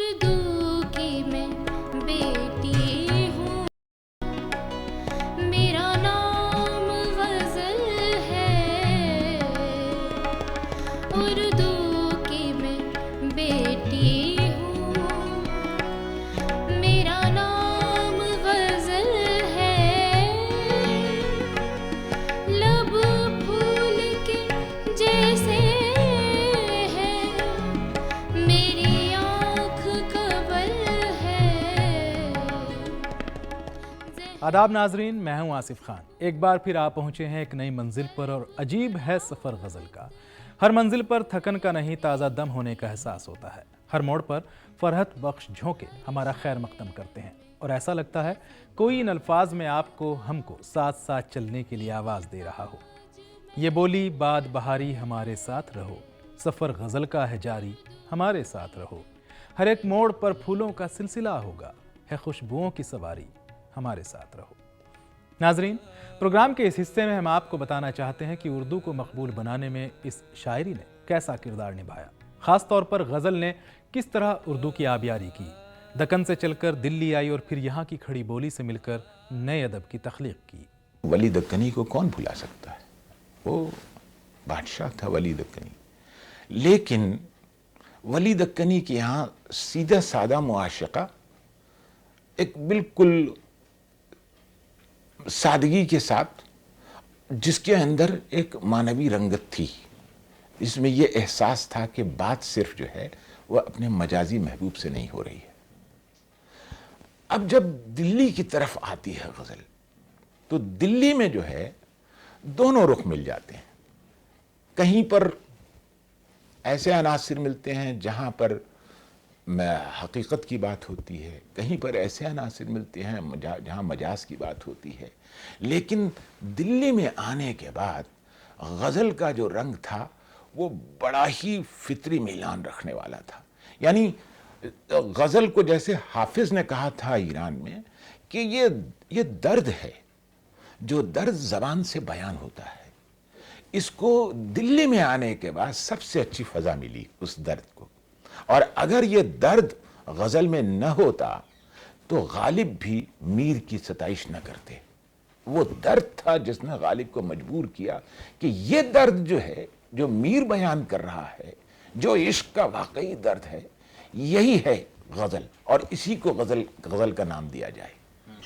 उर्दू की मैं बेटी हूँ, मेरा नाम गजल है। उर्दू की मैं बेटी हूँ, मेरा नाम गजल है। लब फूल के जैसे है, मेरी आँख कबल है। आदाब नाजरीन, मैं हूं आसिफ खान। एक बार फिर आप पहुंचे हैं एक नई मंजिल पर और अजीब है सफ़र गज़ल का। हर मंजिल पर थकन का नहीं, ताज़ा दम होने का एहसास होता है। हर मोड़ पर फरहत बख्श झोंके हमारा खैर मकदम करते हैं और ऐसा लगता है कोई इन अल्फाज में आपको हमको साथ साथ चलने के लिए आवाज़ दे रहा हो। ये बोली बाद बहारी हमारे साथ रहो, सफ़र गज़ल का है जारी हमारे साथ रहो। हर एक मोड़ पर फूलों का सिलसिला होगा, है खुशबुओं की सवारी हमारे साथ रहो। नाजरीन, प्रोग्राम के इस हिस्से में हम आपको बताना चाहते हैं कि उर्दू को मकबूल बनाने में इस शायरी ने कैसा किरदार निभाया। ख़ास तौर पर गज़ल ने किस तरह उर्दू की आबियारी की, दक्कन से चलकर दिल्ली आई और फिर यहाँ की खड़ी बोली से मिलकर नए अदब की तख्लीक की। वली दक्कनी को कौन भुला सकता है? वो बादशाह था वली दक्कनी। लेकिन वली दक्कनी के यहाँ सीधा सादा मुआशिका एक बिल्कुल सादगी के साथ, जिसके अंदर एक मानवी रंगत थी, इसमें यह एहसास था कि बात सिर्फ जो है वह अपने मजाजी महबूब से नहीं हो रही है। अब जब दिल्ली की तरफ आती है गजल, तो दिल्ली में जो है दोनों रुख मिल जाते हैं। कहीं पर ऐसे अनासिर मिलते हैं जहां पर हकीकत की बात होती है, कहीं पर ऐसे अनासिर मिलते हैं जहां मजाज की बात होती है। लेकिन दिल्ली में आने के बाद गज़ल का जो रंग था वो बड़ा ही फितरी मिलान रखने वाला था। यानी गज़ल को जैसे हाफिज ने कहा था ईरान में कि ये दर्द है, जो दर्द ज़बान से बयान होता है। इसको दिल्ली में आने के बाद सबसे अच्छी फ़ज़ा मिली उस दर्द को। और अगर ये दर्द गज़ल में न होता तो गालिब भी मीर की सताइश न करते। वो दर्द था जिसने गालिब को मजबूर किया कि ये दर्द जो है, जो मीर बयान कर रहा है, जो इश्क का वाकई दर्द है, यही है गज़ल, और इसी को गज़ल का नाम दिया जाए।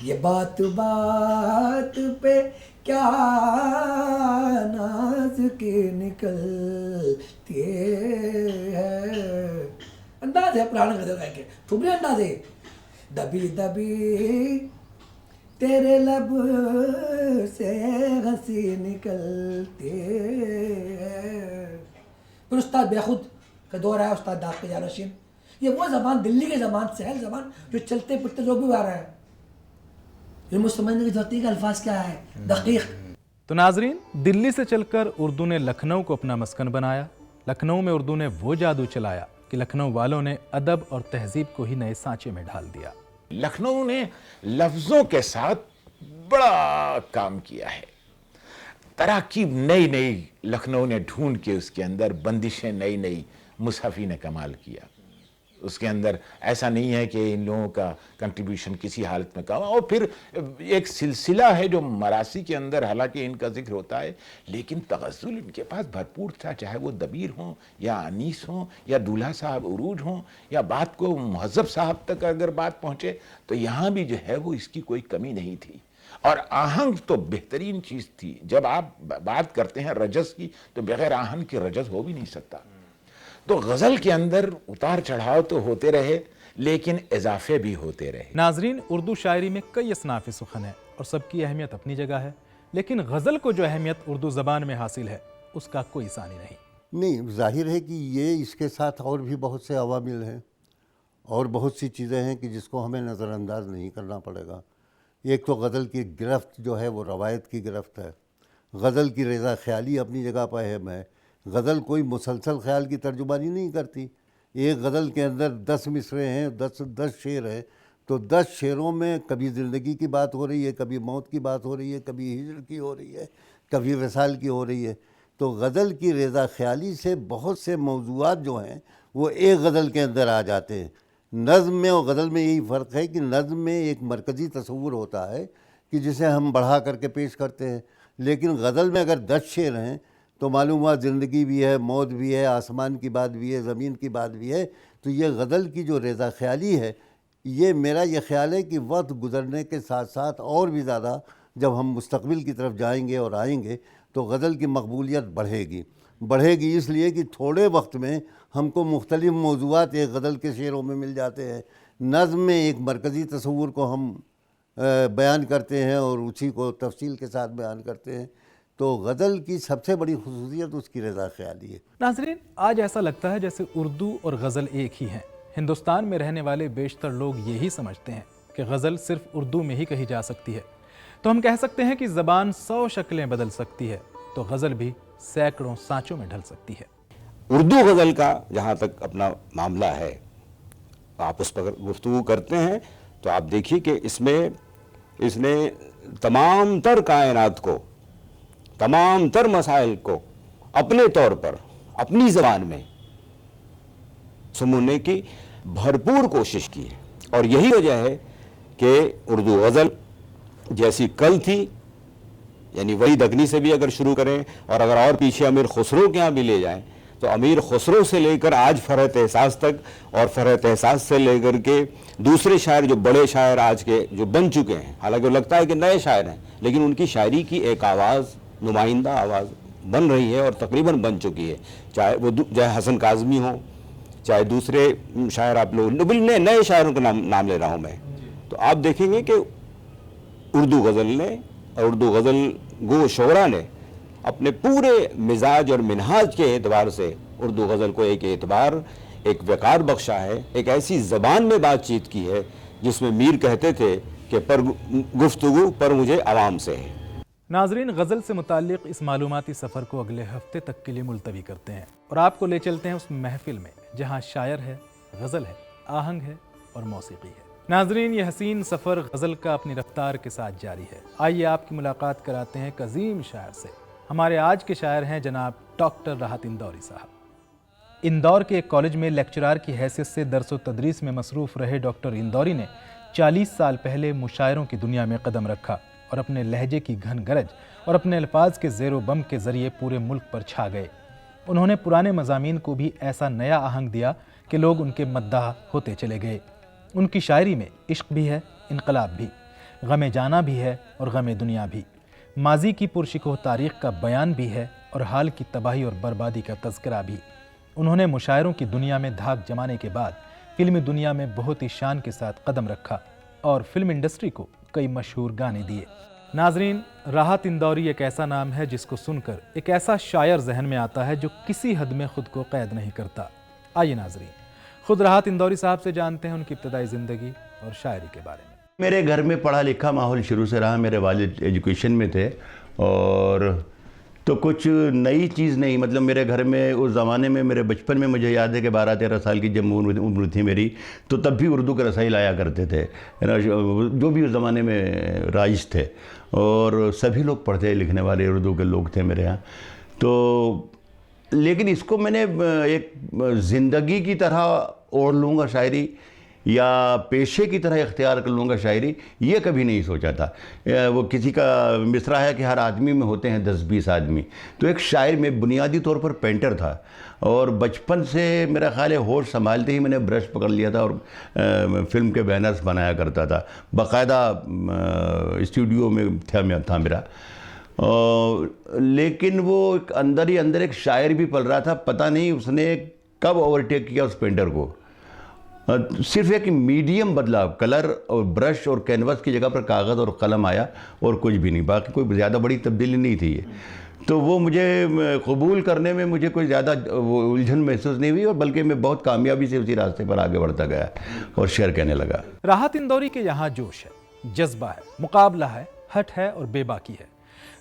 ये बात बात पे क्या नाज के निकलती है। अंदाज है पुराने गजल गाय के, ठुमरी अंदाज है। दबी दबी तेरे लब से हंसी निकलती है। फिर उस्ताद बेखुद का दौर है, उस्ताद दाग पे जानशीन। ये वो जबान, दिल्ली की जबान, सहल जबान, जो चलते फिरते लोग भी आ रहे हैं। मुझे समझने की जरूरत है कि अल्फाज क्या है, दकीक। तो नाजरीन, दिल्ली से चलकर उर्दू ने लखनऊ को अपना मस्कन बनाया। लखनऊ में उर्दू ने वो जादू चलाया कि लखनऊ वालों ने अदब और तहजीब को ही नए सांचे में ढाल दिया। लखनऊ ने लफ्ज़ों के साथ बड़ा काम किया है। तराकीब नई नई लखनऊ ने ढूंढ के उसके अंदर बंदिशें नई नई मुसहफ़ी ने कमाल किया। उसके अंदर ऐसा नहीं है कि इन लोगों का कंट्रीब्यूशन किसी हालत में कम। और फिर एक सिलसिला है जो मरासी के अंदर हालांकि इनका जिक्र होता है, लेकिन तगज़्ज़ुल इनके पास भरपूर था। चाहे वो दबीर हों या अनीस हों या दूल्हा साहब उरूज हों, या बात को मुहज़्ज़ब साहब तक अगर बात पहुँचे तो यहाँ भी जो है वो इसकी कोई कमी नहीं थी। और आहंग तो बेहतरीन चीज़ थी। जब आप बात करते हैं रजस की, तो बग़ैर आहंग के रजस हो भी नहीं सकता। तो गज़ल के अंदर उतार चढ़ाव तो होते रहे, लेकिन इजाफे भी होते रहे। नाजरीन, उर्दू शायरी में कई असनाफ़ सुखन है और सबकी अहमियत अपनी जगह है, लेकिन गज़ल को जो अहमियत उर्दू ज़बान में हासिल है उसका कोई सानी नहीं, जाहिर है कि ये इसके साथ और भी बहुत से अवामिल हैं और बहुत सी चीज़ें हैं कि जिसको हमें नज़रअंदाज नहीं करना पड़ेगा। एक तो गज़ल की गिरफ्त जो है वो रवायत की गिरफ्त है। गज़ल की रज़ा ख्याली अपनी जगह पर है। गज़ल कोई मुसलसल ख्याल की तर्जुमानी नहीं करती। एक गज़ल के अंदर 10 मिसरे हैं, 10 शेर हैं, तो 10 शेरों में कभी ज़िंदगी की बात हो रही है, कभी मौत की बात हो रही है, कभी हिजर की हो रही है, कभी विसाल की हो रही है। तो गज़ल की रज़ा ख्याली से बहुत से मौज़ूआत जो हैं वो एक गज़ल के अंदर आ जाते हैं। नज़्म में और गज़ल में यही फ़र्क है कि नज़्म में एक मरकज़ी तसव्वुर होता है कि जिसे हम बढ़ा करके पेश करते हैं, लेकिन गज़ल में अगर 10 शेर हैं तो मालूम हुआ ज़िंदगी भी है, मौत भी है, आसमान की बात भी है, ज़मीन की बात भी है। तो ये गज़ल की जो रज़ा ख़याली है, ये मेरा ये ख़्याल है कि वक्त गुज़रने के साथ साथ और भी ज़्यादा जब हम मुस्तक़बिल की तरफ जाएंगे और आएंगे तो गज़ल की मकबूलियत बढ़ेगी इसलिए कि थोड़े वक्त में हमको मुख्तलिफ़ मौज़ूआत एक गज़ल के शेरों में मिल जाते हैं। नज़्म में एक मरकज़ी तसव्वुर को हम बयान करते हैं और उसी को तफसील के साथ बयान करते हैं। तो गज़ल की सबसे बड़ी खुसूसियत उसकी रज़ा ख़याली है। नाज़रीन, आज ऐसा लगता है जैसे उर्दू और गज़ल एक ही हैं। हिंदुस्तान में रहने वाले बेशतर लोग यही समझते हैं कि गज़ल सिर्फ उर्दू में ही कही जा सकती है। तो हम कह सकते हैं कि ज़बान 100 शक्लें बदल सकती है तो गज़ल भी सैकड़ों सांचों में ढल सकती है। उर्दू गज़ल का जहाँ तक अपना मामला है, आप उस पर गुफ्तगू करते हैं तो आप देखिए कि इसने तमाम तर कायनात को, तमाम तर मसाइल को अपने तौर पर अपनी ज़बान में समझने की भरपूर कोशिश की है। और यही वजह है कि उर्दू गज़ल जैसी कल थी, यानी वही दगनी से भी अगर शुरू करें और अगर और पीछे अमीर खुसरो के यहाँ भी ले जाएं तो अमीर खुसरो से लेकर आज फरहत एहसास तक और फरहत एहसास से लेकर के दूसरे शायर जो बड़े शायर आज के जो बन चुके हैं, हालांकि वो लगता है कि नए शायर हैं, लेकिन उनकी शायरी की एक आवाज़, नुमाइंदा आवाज़ बन रही है और तकरीबन बन चुकी है। चाहे हसन काज़मी हो, चाहे दूसरे शायर, आप लोग नए शायरों का नाम ले रहा हूँ मैं, तो आप देखेंगे कि उर्दू गज़ल ने और उर्दू गज़ल गो शोरा ने अपने पूरे मिजाज और मिनहाज के एतबार से उर्दू गज़ल को एक एतबार, एक वक़ार बख्शा है। एक ऐसी ज़बान में बातचीत की है जिसमें मीर कहते थे कि पर गुफ्तगू पर मुझे आवाम से है। नाजरीन, गज़ल से मुताल्लिक़ इस मालूमाती सफ़र को अगले हफ्ते तक के लिए मुलतवी करते हैं और आपको ले चलते हैं उस महफिल में जहाँ शायर है, गज़ल है, आहंग है और मौसीकी है। नाजरीन, ये हसीन सफ़र गज़ल का अपनी रफ्तार के साथ जारी है। आइए आपकी मुलाकात कराते हैं एक अजीम शायर से। हमारे आज के शायर हैं जनाब डॉक्टर राहत इंदौरी साहब। इंदौर के एक कॉलेज में लेक्चरार की हैसियत से दरस व तदरीस में मसरूफ़ रहे डॉक्टर इंदौरी ने 40 साल पहले मुशायरों की दुनिया में कदम रखा और अपने लहजे की घन गरज और अपने अल्फाज के ज़ेरो बम के ज़रिए पूरे मुल्क पर छा गए। उन्होंने पुराने मज़ामीन को भी ऐसा नया आहंग दिया कि लोग उनके मद्दाह होते चले गए। उनकी शायरी में इश्क भी है, इनकलाब भी, गम जाना भी है और गम दुनिया भी, माजी की पुरशिकोह तारीख़ का बयान भी है और हाल की तबाही और बर्बादी का तज़किरा भी। उन्होंने मुशायरों की दुनिया में धाक जमाने के बाद फिल्मी दुनिया में बहुत ही शान के साथ कदम रखा और फिल्म इंडस्ट्री को कई मशहूर गाने दिए। नाजरीन, राहत इंदौरी एक ऐसा नाम है जिसको सुनकर एक ऐसा शायर जहन में आता है जो किसी हद में खुद को कैद नहीं करता। आइए नाजरीन, खुद राहत इंदौरी साहब से जानते हैं उनकी इब्तदाई ज़िंदगी और शायरी के बारे में। मेरे घर में पढ़ा लिखा माहौल शुरू से रहा। मेरे वालिद एजुकेशन में थे और तो कुछ नई चीज़ नहीं, मतलब मेरे घर में उस ज़माने में, मेरे बचपन में मुझे याद है कि 12-13 साल की जब उम्र थी मेरी, तो तब भी उर्दू के रसाई लाया करते थे, जो भी उस ज़माने में राइज थे, और सभी लोग पढ़ते लिखने वाले उर्दू के लोग थे मेरे यहाँ। तो लेकिन इसको मैंने एक ज़िंदगी की तरह ओढ़ लूँगा शायरी या पेशे की तरह इख्तियार कर लूँगा शायरी, ये कभी नहीं सोचा था। वो किसी का मिसरा है कि हर आदमी में होते हैं 10-20 आदमी, तो एक शायर में बुनियादी तौर पर पेंटर था और बचपन से मेरा ख्याल है होश संभालते ही मैंने ब्रश पकड़ लिया था और फिल्म के बैनर्स बनाया करता था। बाकायदा स्टूडियो में था मेरा। लेकिन वो अंदर ही अंदर एक शायर भी पल रहा था, पता नहीं उसने कब ओवरटेक किया उस पेंटर को। सिर्फ एक मीडियम बदला, कलर और ब्रश और कैनवस की जगह पर कागज़ और कलम आया और कुछ भी नहीं, बाकी कोई ज़्यादा बड़ी तब्दीली नहीं थी ये। तो वो मुझे कबूल करने में मुझे कोई ज़्यादा वो उलझन महसूस नहीं हुई और बल्कि मैं बहुत कामयाबी से उसी रास्ते पर आगे बढ़ता गया और शेर कहने लगा। राहत इंदौरी के यहाँ जोश है, जज्बा है, मुकाबला है, हट है और बेबाकी है।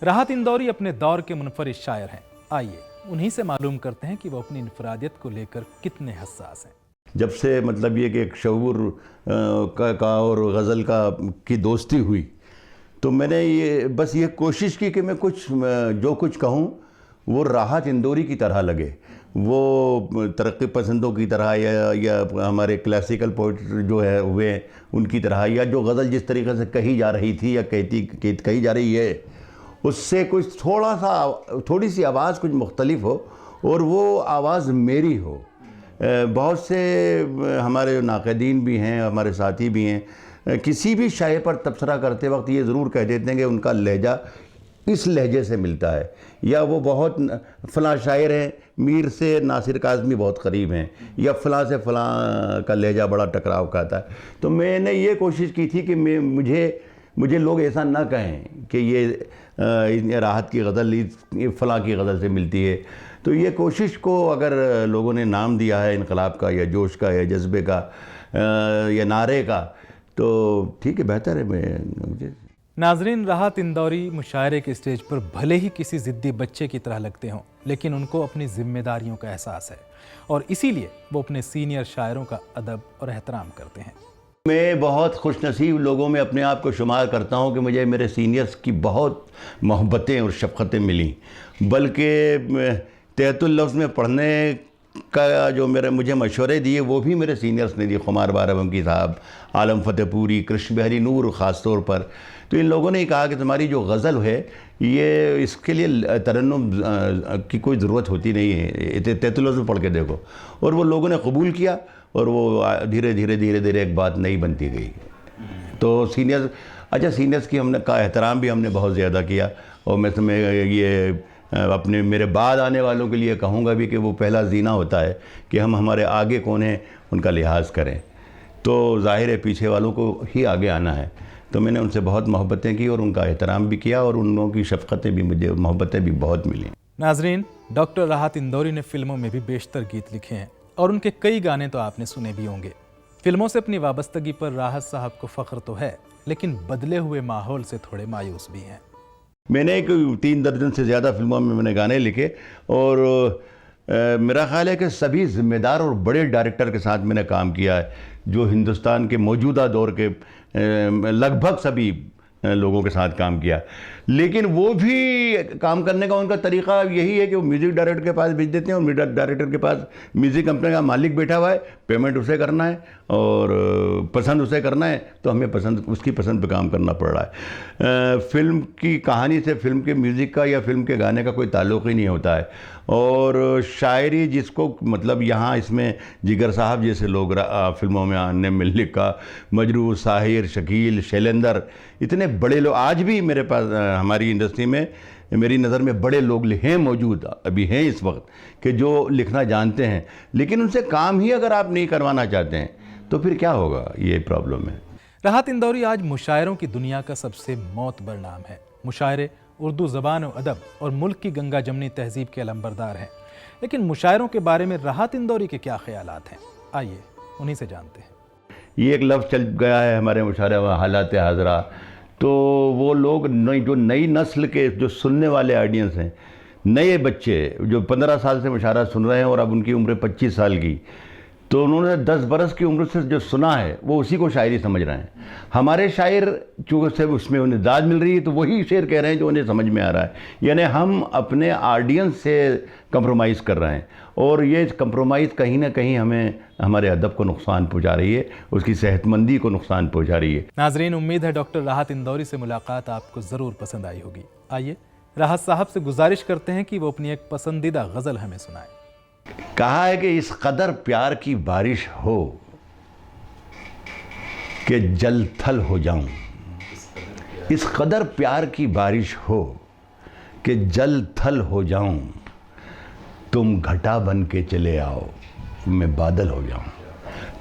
राहत इंदौरी अपने दौर के मुनफरिद शायर हैं। आइए उन्हीं से मालूम करते हैं कि वो अपनी इनफरादियत को लेकर कितने हसास हैं। जब से मतलब ये कि एक शऊर का और गज़ल का की दोस्ती हुई, तो मैंने ये बस ये कोशिश की कि मैं जो कुछ कहूँ वो राहत इंदौरी की तरह लगे। वो तरक्की पसंदों की तरह या हमारे क्लासिकल पोइट जो है हुए उनकी तरह, या जो गज़ल जिस तरीके से कही जा रही थी या कही जा रही है, उससे कुछ थोड़ी सी आवाज़ कुछ मुख्तलिफ हो और वो आवाज़ मेरी हो। बहुत से हमारे नाक़दीन भी हैं, हमारे साथी भी हैं, किसी भी शायर पर तबसरा करते वक्त ये ज़रूर कह देते हैं कि उनका लहजा इस लहजे से मिलता है, या वो बहुत फ़लाँ शायर हैं, मीर से नासिर काज़मी बहुत करीब हैं, या फ़लाँ से फ़लाँ का लहजा बड़ा टकराव खाता है। तो मैंने ये कोशिश की थी कि मुझे लोग ऐसा ना कहें कि ये राहत की गज़ल फ़लाँ की गज़ल से मिलती है। तो ये कोशिश को अगर लोगों ने नाम दिया है इनकलाब का या जोश का या जज्बे का या नारे का, तो ठीक है, बेहतर है। मुझे नाजरीन, राहत इंदौरी मुशायरे के स्टेज पर भले ही किसी ज़िद्दी बच्चे की तरह लगते हों, लेकिन उनको अपनी जिम्मेदारियों का एहसास है और इसीलिए वो अपने सीनियर शायरों का अदब और एहतराम करते हैं। मैं बहुत खुशनसीब लोगों में अपने आप को शुमार करता हूं कि मुझे मेरे सीनियर्स की बहुत मोहब्बतें और शफ़क़तें मिली, बल्कि तहतुल लफ्ज़ में पढ़ने का जो मुझे मशवरे दिए वो भी मेरे सीनियर्स ने दिए। खुमार बाराबंकी साहब, आलम फतेहपुरी, कृष्ण बिहारी नूर ख़ास तौर पर। तो इन लोगों ने कहा कि तुम्हारी जो गज़ल है ये इसके लिए तरन्नुम की कोई ज़रूरत होती नहीं है, तहतुल लफ्ज़ में पढ़ के देखो। और वो लोगों ने कबूल किया और वो धीरे धीरे एक बात नई बनती गई। तो सीनियर्स की का एहतराम भी हमने बहुत ज़्यादा किया। और मैं ये अपने मेरे बाद आने वालों के लिए कहूँगा भी कि वो पहला जीना होता है कि हम हमारे आगे कौन है उनका लिहाज करें। तो ज़ाहिर है पीछे वालों को ही आगे आना है। तो मैंने उनसे बहुत मोहब्बतें की और उनका एहतराम भी किया और उन लोगों की शफ़क़तें भी, मुझे मोहब्बतें भी बहुत मिली। नाजरीन, डॉक्टर राहत इंदौरी ने फिल्मों में भी बेशतर गीत लिखे हैं और उनके कई गाने तो आपने सुने भी होंगे। फिल्मों से अपनी वाबस्तगी पर राहत साहब को फ़ख्र तो है, लेकिन बदले हुए माहौल से थोड़े मायूस भी हैं। मैंने 3 दर्जन से ज़्यादा फिल्मों में मैंने गाने लिखे और मेरा ख़्याल है कि सभी ज़िम्मेदार और बड़े डायरेक्टर के साथ मैंने काम किया है, जो हिंदुस्तान के मौजूदा दौर के लगभग सभी लोगों के साथ काम किया। लेकिन वो भी काम करने का उनका तरीक़ा यही है कि वो म्यूज़िक डायरेक्टर के पास भेज देते हैं और म्यूज़िक डायरेक्टर के पास म्यूज़िक कंपनी का मालिक बैठा हुआ है, पेमेंट उसे करना है और पसंद उसे करना है, तो हमें उसकी पसंद पे काम करना पड़ रहा है। फ़िल्म की कहानी से फिल्म के म्यूज़िक का या फिल्म के गाने का कोई ताल्लुक़ ही नहीं होता है। और शायरी जिसको मतलब यहाँ इसमें जिगर साहब जैसे लोग फिल्मों में आने में लिखा, मजरू, साहिर, शकील, शैलेंदर, इतने बड़े लोग आज भी मेरे पास हमारी इंडस्ट्री में मेरी नज़र में बड़े लोग हैं, मौजूद अभी हैं इस वक्त, कि जो लिखना जानते हैं। लेकिन उनसे काम ही अगर आप नहीं करवाना चाहते हैं तो फिर क्या होगा, ये प्रॉब्लम है। राहत इंदौरी आज मुशायरों की दुनिया का सबसे मोतबर नाम है। मुशायरे उर्दू ज़बान और अदब और मुल्क की गंगा जमनी तहजीब के अलंबरदार हैं। लेकिन मुशायरों के बारे में राहत इंदौरी के क्या ख्यालात हैं, आइए उन्हीं से जानते हैं। ये एक लफ्ज़ चल गया है हमारे मुशायरे में, हालात हाज़रा। तो वो लोग जो नई नस्ल के जो सुनने वाले ऑडियंस हैं, नए बच्चे जो 15 साल से मुशायरा सुन रहे हैं और अब उनकी उम्र 25 साल की, तो उन्होंने 10 बरस की उम्र से जो सुना है वो उसी को शायरी समझ रहे हैं। हमारे शायर चूँकि से उसमें उन्हें दाद मिल रही है तो वही शेर कह रहे हैं जो उन्हें समझ में आ रहा है। यानी हम अपने ऑडियंस से कंप्रोमाइज़ कर रहे हैं और ये कंप्रोमाइज़ कहीं ना कहीं हमें हमारे अदब को नुकसान पहुंचा रही है, उसकी सेहतमंदी को नुकसान पहुंचा रही है। नाजरीन, उम्मीद है डॉक्टर राहत इंदौरी से मुलाकात आपको ज़रूर पसंद आई होगी। आइए राहत साहब से गुजारिश करते हैं कि वो अपनी एक पसंदीदा गज़ल हमें सुनाएं। कहा है कि इस कदर प्यार की बारिश हो कि जल थल हो जाऊं, इस कदर प्यार की बारिश हो कि जल थल हो जाऊं, तुम घटा बन के चले आओ मैं बादल हो जाऊं,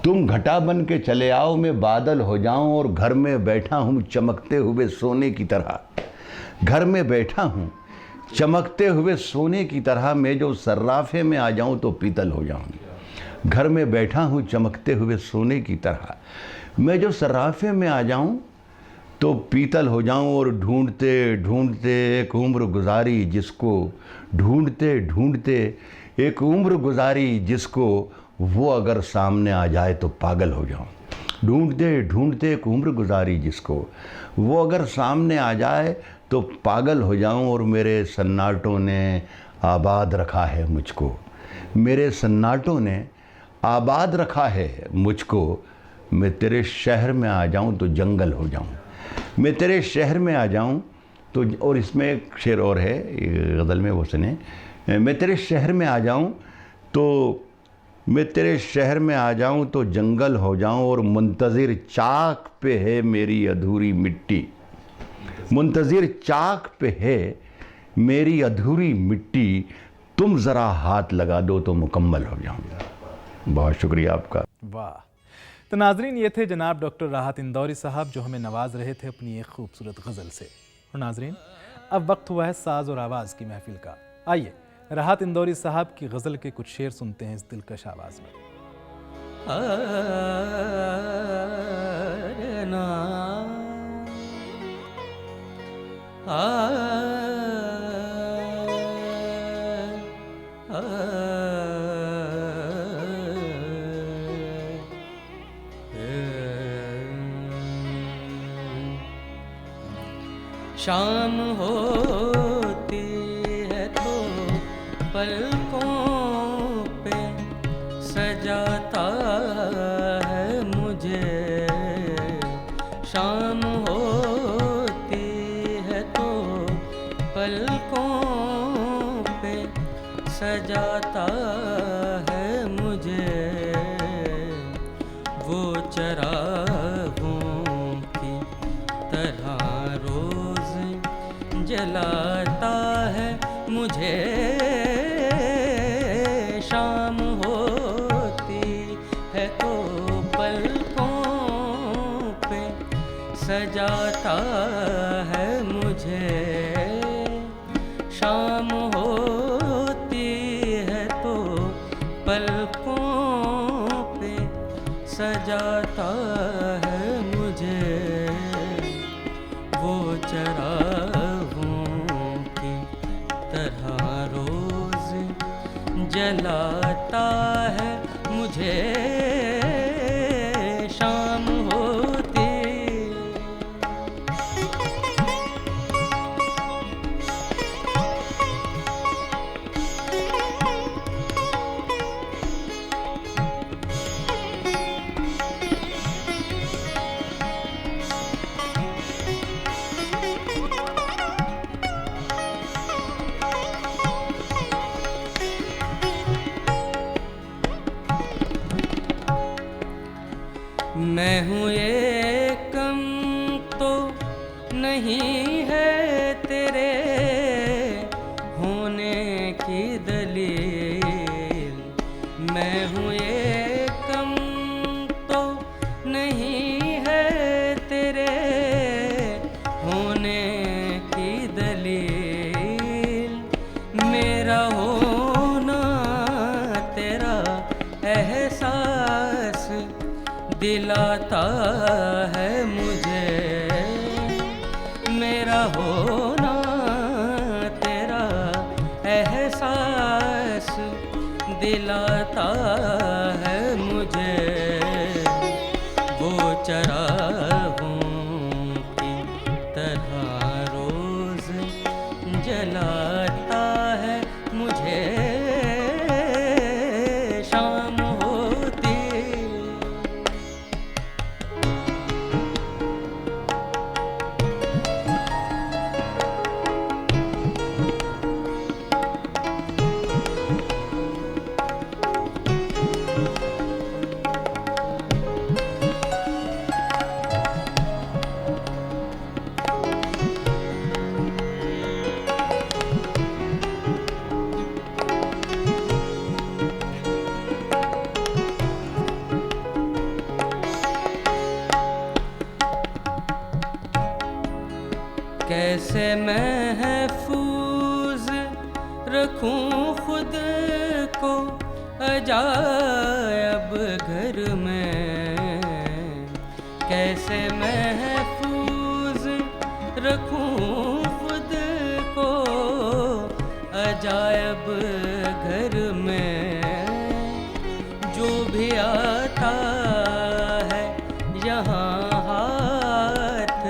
तुम घटा बन के चले आओ मैं बादल हो जाऊं, और घर में बैठा हूं चमकते हुए सोने की तरह, घर में बैठा हूं चमकते हुए सोने की तरह, मैं जो सर्राफे में आ जाऊं तो पीतल हो जाऊं, घर में बैठा हूं चमकते हुए सोने की तरह, मैं जो सर्राफे में आ जाऊं तो पीतल हो जाऊं, और ढूंढते ढूंढते एक उम्र गुजारी जिसको, ढूंढते ढूंढते एक उम्र गुजारी जिसको, वो अगर सामने आ जाए तो पागल हो जाऊं, ढूंढते ढूंढते एक उम्र गुजारी जिसको, वो अगर सामने आ जाए तो पागल हो जाऊं, और मेरे सन्नाटों ने आबाद रखा है मुझको, मेरे सन्नाटों ने आबाद रखा है मुझको। मैं तेरे शहर में आ जाऊं तो जंगल हो जाऊं, मैं तेरे शहर में आ जाऊं तो। और इसमें एक शेर और है गज़ल में, वो सुने। मैं तेरे शहर में आ जाऊं तो, मैं तेरे शहर में आ जाऊं तो जंगल हो जाऊं, और मुंतज़िर चाक पे है मेरी अधूरी मिट्टी। मुंतज़िर चाक पे है मेरी अधूरी मिट्टी, तुम ज़रा हाथ लगा दो तो मुकम्मल हो जाऊंगा। बहुत शुक्रिया आपका। वाह। तो नाजरीन, ये थे जनाब डॉक्टर राहत इंदौरी साहब जो हमें नवाज रहे थे अपनी एक खूबसूरत गज़ल से। और नाजरीन, अब वक्त हुआ है साज और आवाज़ की महफिल का। आइए राहत इंदौरी साहब की गज़ल के कुछ शेर सुनते हैं इस दिलकश आवाज़ में। शाम होती है तो पलकों पे सजाता है मुझे। शाम होती है तो पलकों पे सजाता है मुझे। वो चरागों की तरह रोज जलाता है मुझे। शाम होती है तो पलकों पे सजाता है मुझे। शाम होती है तो पलकों पे सजाता है मुझे। वो चरागों की तरह रोज जलाता है मुझे। शाम होती मैं हूँ एकम तो नहीं है तेरे होने की दलील। मैं हूँ एकम तो नहीं है तेरे होने की दलील। मेरा होना तेरा एहसास दिलाता है मुझे। मेरा होना तेरा एहसास दिलाता है मुझे। वो चरागों की तरह रोज जलाता है मुझे। शाम होती कैसे महफूज रखूं खुद को अजायब घर में। कैसे महफूज रखूं खुद को अजायब घर में। जो भी आता है यहाँ हाथ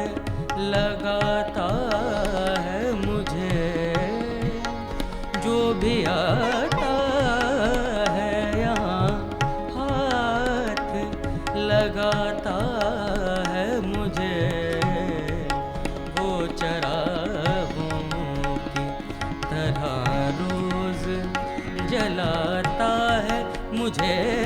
लगाता है मुझे। जो भी आता मुझे